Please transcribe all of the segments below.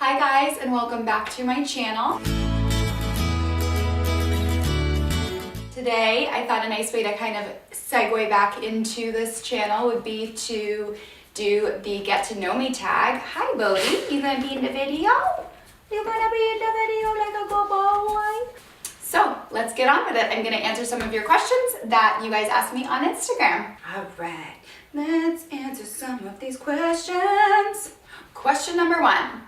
Hi guys, and welcome back to my channel. Today, I thought a nice way to kind of segue back into this channel would be to do the get to know me tag. Hi Bodhi, you gonna be in the video? You gonna be in the video like a good boy? So let's get on with it. I'm gonna answer some of your questions that you guys asked me on Instagram. All right, let's answer some of these questions. Question number 1,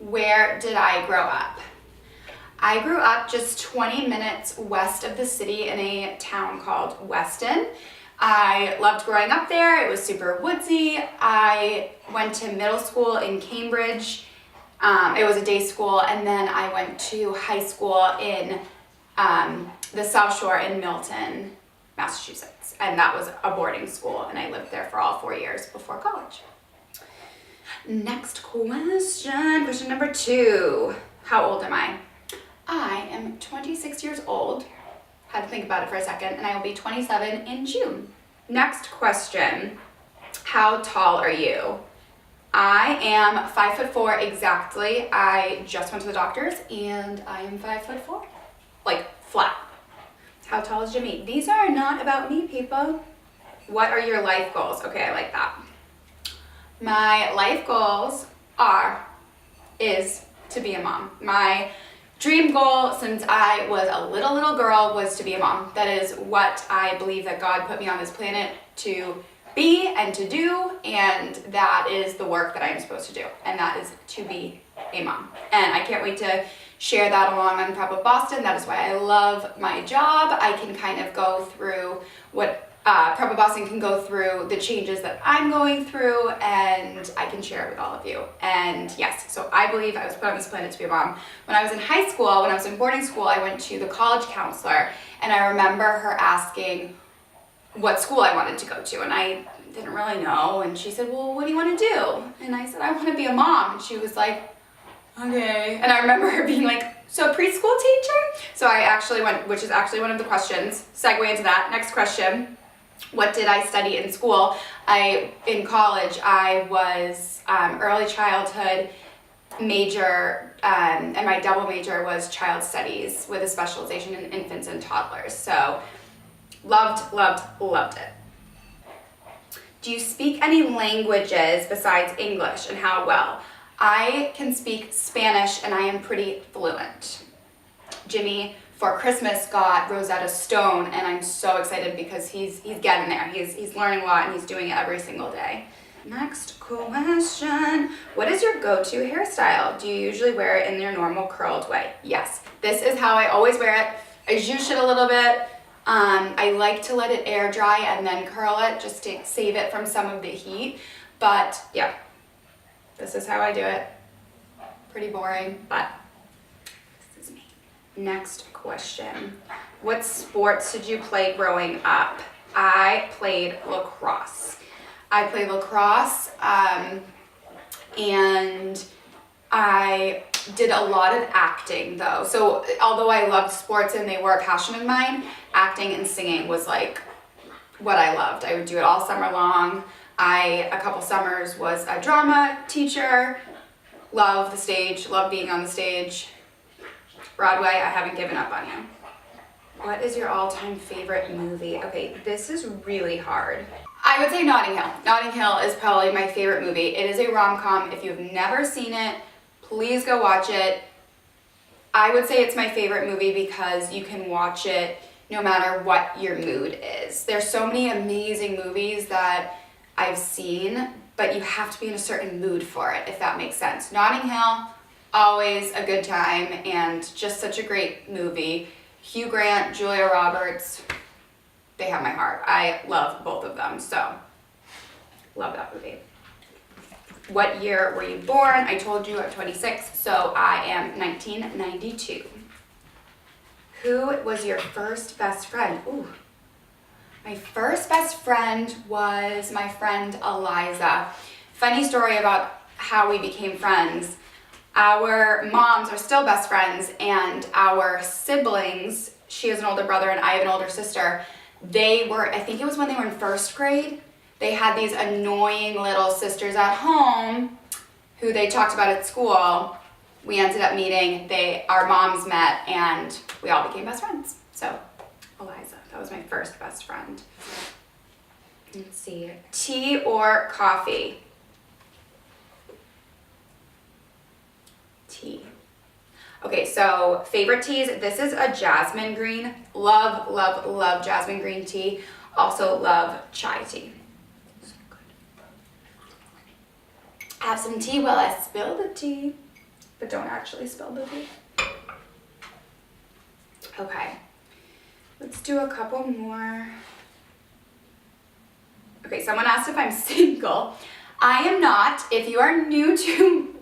where did I grow up? I grew up just 20 minutes west of the city in a town called Weston. I loved growing up there. It was super woodsy. I went to middle school in Cambridge. It was a day school, and then I went to high school in the South Shore in Milton, Massachusetts. And that was a boarding school, and I lived there for all 4 years before college. Next question number 2. How old am I? I am 26 years old. Had to think about it for a second, and I will be 27 in June. Next question. How tall are you? I am 5'4" exactly. I just went to the doctor's and I am 5'4", like flat. How tall is Jimmy? These are not about me, people. What are your life goals? Okay, I like that. My life goals is to be a mom. My dream goal since I was a little girl was to be a mom. That is what I believe that God put me on this planet to be and to do, and that is the work that I'm supposed to do, and that is to be a mom. And I can't wait to share that along on Prep of Boston. That is why I love my job. I can kind of go through what Prep of Boston can go through the changes that I'm going through, and I can share it with all of you. And yes, so I believe I was put on this planet to be a mom. When I was in high school, when I was in boarding school, I went to the college counselor, and I remember her asking what school I wanted to go to, and I didn't really know, and she said, well, what do you want to do? And I said, I want to be a mom. And she was like, okay. And I remember her being like, so preschool teacher? So I actually went, which is actually one of the questions, segue into that. Next question. What did I study in school? In college, I was early childhood major, and my double major was child studies with a specialization in infants and toddlers. So loved it. Do you speak any languages besides English, and how well? I can speak Spanish and I am pretty fluent. Jimmy for Christmas got Rosetta Stone, and I'm so excited because he's getting there. He's learning a lot and he's doing it every single day. Next question. What is your go-to hairstyle? Do you usually wear it in your normal curled way? Yes. This is how I always wear it. I zhoosh it a little bit. I like to let it air dry and then curl it just to save it from some of the heat. But yeah, this is how I do it. Pretty boring, but this is me. Next question. What sports did you play growing up? I played lacrosse. And I did a lot of acting though. So although I loved sports and they were a passion of mine, acting and singing was like what I loved. I would do it all summer long. A couple summers was a drama teacher. Love the stage, love being on the stage. Broadway, I haven't given up on you. What is your all-time favorite movie? Okay, this is really hard. I would say Notting Hill. Notting Hill is probably my favorite movie. It is a rom-com. If you've never seen it, please go watch it. I would say it's my favorite movie because you can watch it no matter what your mood is. There's so many amazing movies that I've seen, but you have to be in a certain mood for it, if that makes sense. Notting Hill, always a good time, and just such a great movie. Hugh Grant, Julia Roberts, they have my heart. I love both of them, so love that movie. What year were you born? I told you I'm 26, so I am 1992. Who was your first best friend? Ooh. My first best friend was my friend Eliza. Funny story about how we became friends. Our moms are still best friends, and our siblings, she has an older brother and I have an older sister, they were, I think it was when they were in first grade, they had these annoying little sisters at home who they talked about at school, we ended up meeting, our moms met, and we all became best friends. So, Eliza, that was my first best friend. Let's see, tea or coffee? Tea. Okay, so favorite teas, this is a jasmine green. Love, love, love jasmine green tea. Also love chai tea. So good. Have some tea while I spill the tea, but don't actually spill the tea. Okay, let's do a couple more. Okay, someone asked if I'm single. I am not. If you are new to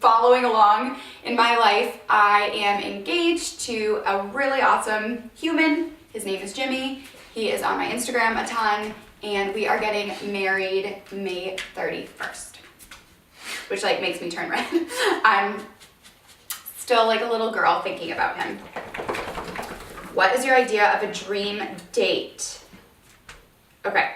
following along in my life, I am engaged to a really awesome human. His name is Jimmy. He is on my Instagram a ton, and we are getting married May 31st, which like makes me turn red. I'm still like a little girl thinking about him. What is your idea of a dream date? Okay.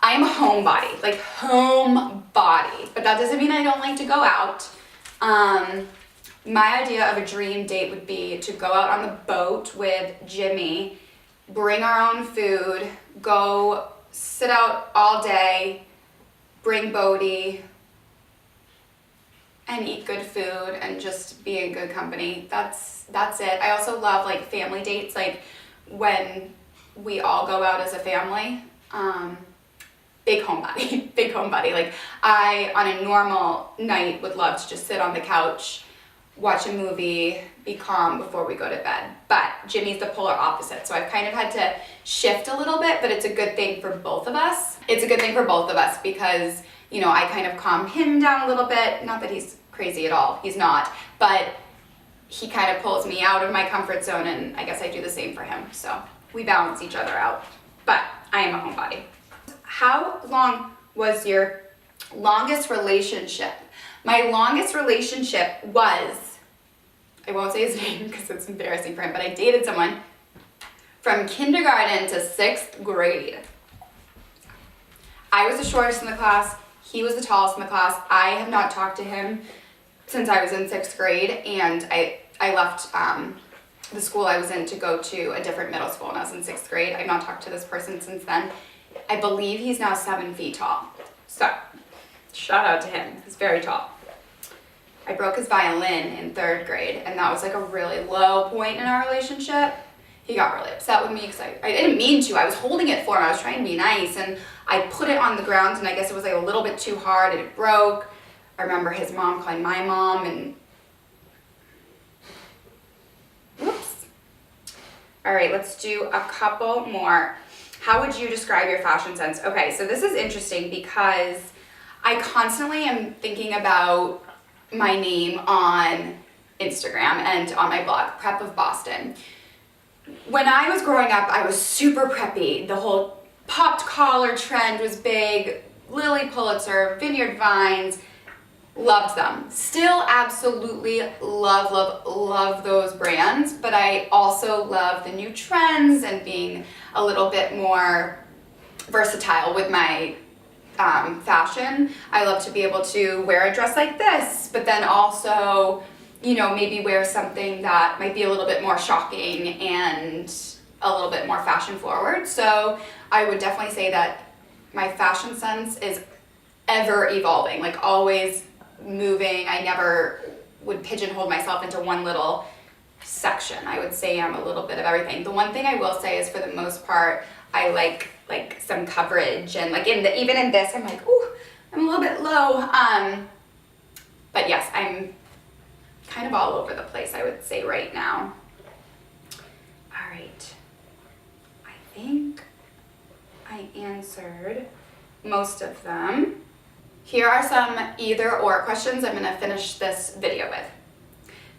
I am a homebody, like homebody, but that doesn't mean I don't like to go out. My idea of a dream date would be to go out on the boat with Jimmy, bring our own food, go sit out all day, bring Bodhi, and eat good food and just be in good company. That's it. I also love like family dates, like when we all go out as a family. Big homebody, big homebody. Like I, on a normal night, would love to just sit on the couch, watch a movie, be calm before we go to bed. But Jimmy's the polar opposite, so I've kind of had to shift a little bit, but it's a good thing for both of us. It's a good thing for both of us because, you know, I kind of calm him down a little bit. Not that he's crazy at all, he's not, but he kind of pulls me out of my comfort zone, and I guess I do the same for him. So we balance each other out, but I am a homebody. How long was your longest relationship? My longest relationship was, I won't say his name because it's embarrassing for him, but I dated someone from kindergarten to 6th grade. I was the shortest in the class, he was the tallest in the class. I have not talked to him since I was in 6th grade, and I left the school I was in to go to a different middle school when I was in 6th grade. I've not talked to this person since then. I believe he's now 7 feet tall. So, shout out to him, he's very tall. I broke his violin in 3rd grade, and that was like a really low point in our relationship. He got really upset with me because I didn't mean to. I was holding it for him, I was trying to be nice, and I put it on the ground, and I guess it was like a little bit too hard, and it broke. I remember his mom calling my mom, and whoops. All right, let's do a couple more. How would you describe your fashion sense? Okay, so this is interesting because I constantly am thinking about my name on Instagram and on my blog, Prep of Boston. When I was growing up, I was super preppy. The whole popped collar trend was big. Lily Pulitzer, Vineyard Vines, loved them. Still absolutely love those brands, but I also love the new trends and being a little bit more versatile with my fashion. I love to be able to wear a dress like this, but then also, you know, maybe wear something that might be a little bit more shocking and a little bit more fashion forward. So I would definitely say that my fashion sense is ever evolving, like always moving. I never would pigeonhole myself into one little section. I would say I'm a little bit of everything. The one thing I will say is for the most part, I like some coverage, and like even in this, I'm like, ooh, I'm a little bit low. But yes, I'm kind of all over the place, I would say right now. All right, I think I answered most of them. Here are some either or questions I'm gonna finish this video with.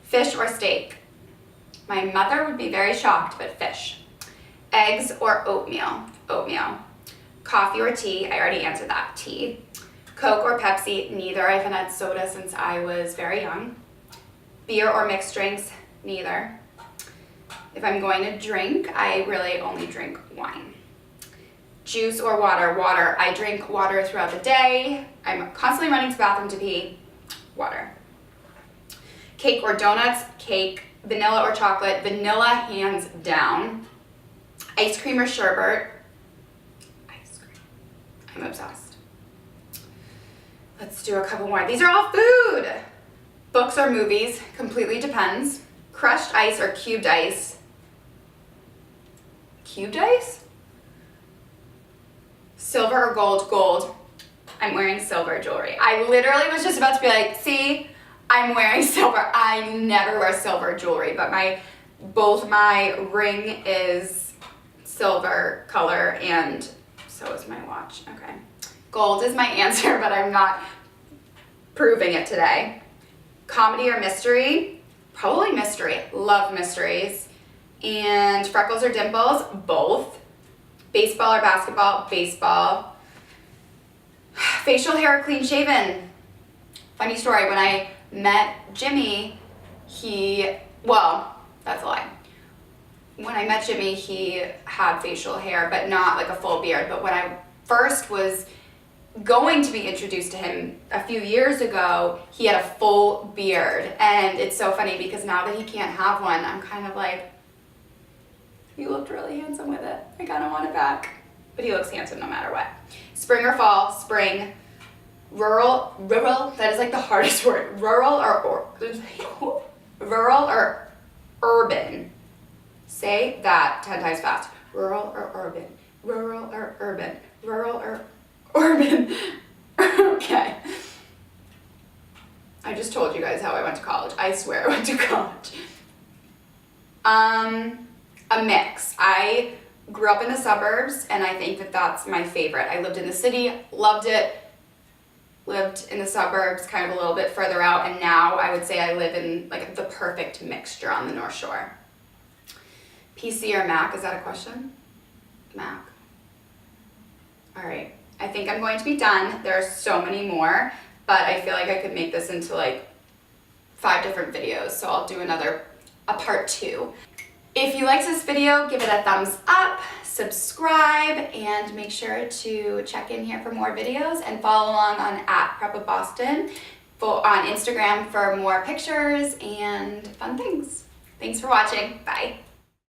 Fish or steak? My mother would be very shocked, but fish. Eggs or oatmeal? Oatmeal. Coffee or tea? I already answered that, tea. Coke or Pepsi? Neither. I haven't had soda since I was very young. Beer or mixed drinks? Neither. If I'm going to drink, I really only drink wine. juice or water? Water. I drink water throughout the day. I'm constantly running to the bathroom to pee. Water. Cake or donuts? Cake. Vanilla or chocolate? Vanilla, hands down. Ice cream or sherbet? Ice cream. I'm obsessed. Let's do a couple more. These are all food. Books or movies? Completely depends. Crushed ice or cubed ice? Cubed ice? Silver or gold? Gold. I'm wearing silver jewelry. I literally was just about to be like, see, I'm wearing silver. I never wear silver jewelry, but both my ring is silver color and so is my watch. Okay. Gold is my answer, but I'm not proving it today. Comedy or mystery? Probably mystery. Love mysteries. And freckles or dimples? Both. Baseball or basketball? Baseball. Facial hair or clean shaven? Funny story, when I met Jimmy, well, that's a lie. When I met Jimmy, he had facial hair, but not like a full beard. But when I first was going to be introduced to him a few years ago, he had a full beard. And it's so funny because now that he can't have one, I'm kind of like, you looked really handsome with it. I kind of want it back. But he looks handsome no matter what. Spring or fall? Spring. Rural, that is like the hardest word. Rural or urban? Say that 10 times fast. Rural or urban? Rural or urban? Rural or urban? Okay. I just told you guys how I went to college. I swear I went to college. A mix. I grew up in the suburbs and I think that that's my favorite. I lived in the city, loved it. Lived in the suburbs, kind of a little bit further out, and now I would say I live in like the perfect mixture on the North Shore. PC or Mac, is that a question? Mac. All right, I think I'm going to be done. There are so many more, but I feel like I could make this into like 5 different videos, so I'll do a part 2. If you liked this video, give it a thumbs up, subscribe, and make sure to check in here for more videos and follow along on @PrepWithBoston on Instagram for more pictures and fun things. Thanks for watching. Bye.